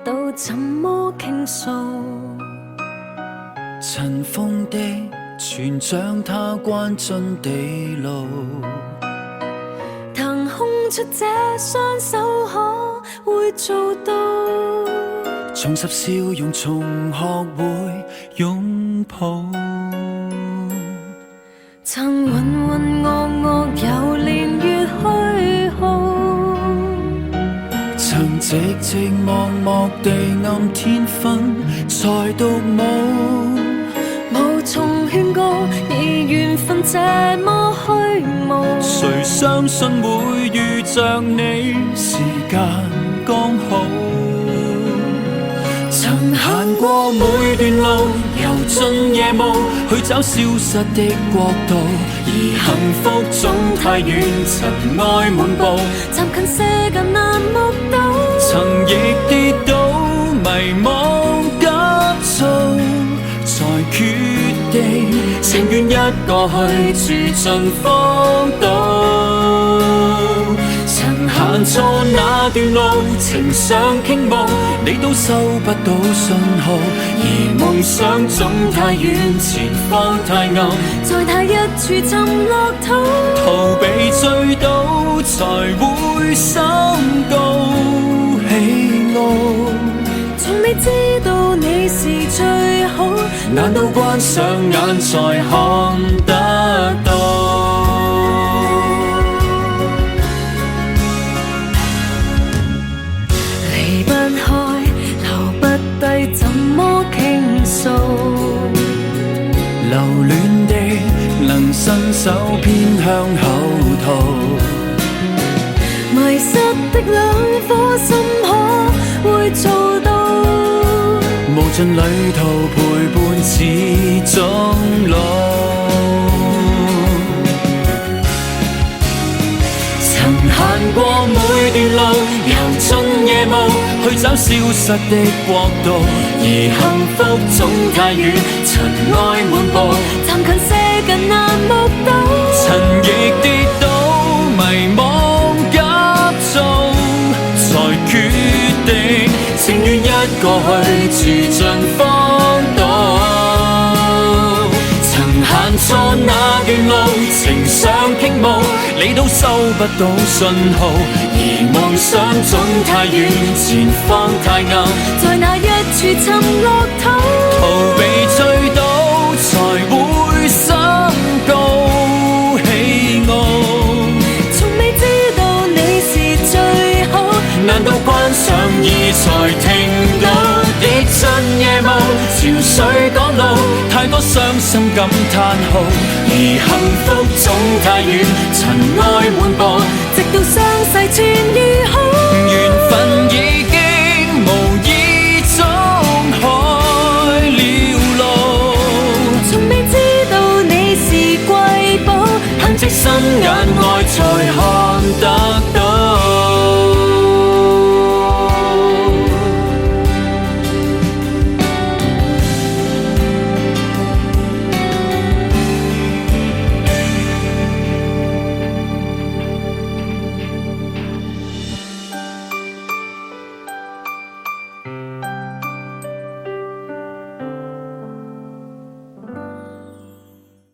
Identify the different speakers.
Speaker 1: 到怎麼傾訴。
Speaker 2: 塵封的船長他關進地牢，
Speaker 1: 騰空出這雙手可會做到？
Speaker 2: 重拾笑容，重學會擁抱。
Speaker 1: 曾渾渾噩噩流連於虛耗，
Speaker 2: 曾寂寂寞寞地暗天分才獨舞，
Speaker 1: 無從勸告，而緣分這麼虛無。
Speaker 2: 誰相信會遇着你，時間剛好。曾行過每段路，遊進夜霧，去找消失的國度，而幸福總太遠，塵埃滿布，
Speaker 1: 暫近世間難目睹。
Speaker 2: 曾亦跌倒，迷惘急躁，才決定情願一個去住盡荒島。曾行錯那段路，情想傾慕，你都收不到信號，而夢想總太遠，前方太暗，
Speaker 1: 在那一處沉落土，
Speaker 2: 逃避醉倒才會心高氣傲。
Speaker 1: 從未知道你是最好，
Speaker 2: 難道關上眼才看得到？
Speaker 1: 離不開，留不低，怎麼傾訴？
Speaker 2: 留戀的能伸手偏向後途，
Speaker 1: 迷失的兩顆心可會做到？
Speaker 2: 無盡旅途陪伴始終老。曾行過每段路，遊進夜霧，去找消失的國度，而幸福總太遠，塵埃滿布，
Speaker 1: 暫近世間難目睹。
Speaker 2: 曾亦跌倒，迷惘急躁，才決定情願一個去住盡荒島。曾行錯那段路，情想傾慕，你都收不到信號，而夢想總太遠，前方太暗，
Speaker 1: 在那一處沉落土，
Speaker 2: 逃避醉倒才會心高氣傲。
Speaker 1: 從未知道你是最好，
Speaker 2: 難道關上耳才聽到？逆盡夜霧，潮水趕路，太多傷心感嘆號，而幸福總太遠，塵埃滿布，
Speaker 1: 直到傷勢痊癒。